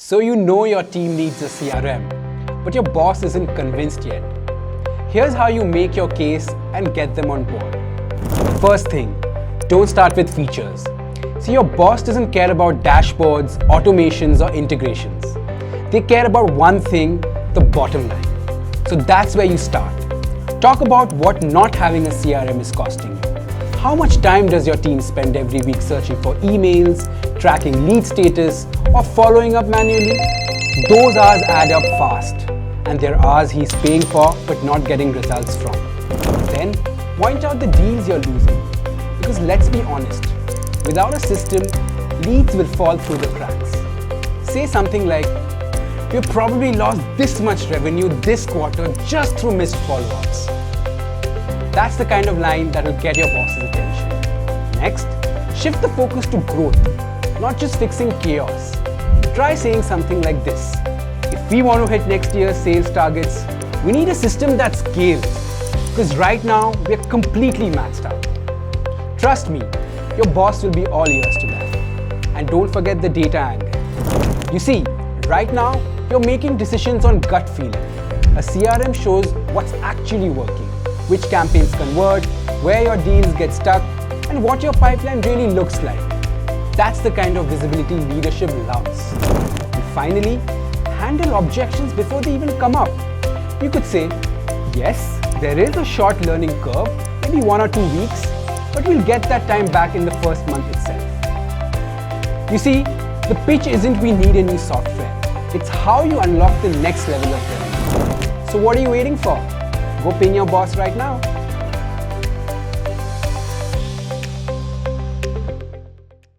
So you know your team needs a CRM, but your boss isn't convinced yet. Here's how you make your case and get them on board. First thing, don't start with features. See, your boss doesn't care about dashboards, automations, or integrations. They care about one thing, the bottom line. So that's where you start. Talk about what not having a CRM is costing you. How much time does your team spend every week searching for emails, tracking lead status, or following up manually? Those hours add up fast, and they're hours he's paying for but not getting results from. Then, point out the deals you're losing. Because let's be honest, without a system, leads will fall through the cracks. Say something like, "We've probably lost this much revenue this quarter just through missed follow-ups." That's the kind of line that will get your boss's attention. Next, shift the focus to growth, not just fixing chaos. Try saying something like this: if we want to hit next year's sales targets, we need a system that scales. Because right now, we're completely maxed out. Trust me, your boss will be all ears to that. And don't forget the data angle. You see, right now, you're making decisions on gut feeling. A CRM shows what's actually working, which campaigns convert, where your deals get stuck, and what your pipeline really looks like. That's the kind of visibility leadership loves. And finally, handle objections before they even come up. You could say, yes, there is a short learning curve, maybe 1 or 2 weeks, but we'll get that time back in the first month itself. You see, the pitch isn't we need a new software. It's how you unlock the next level of revenue. So what are you waiting for? Go ping your boss right now.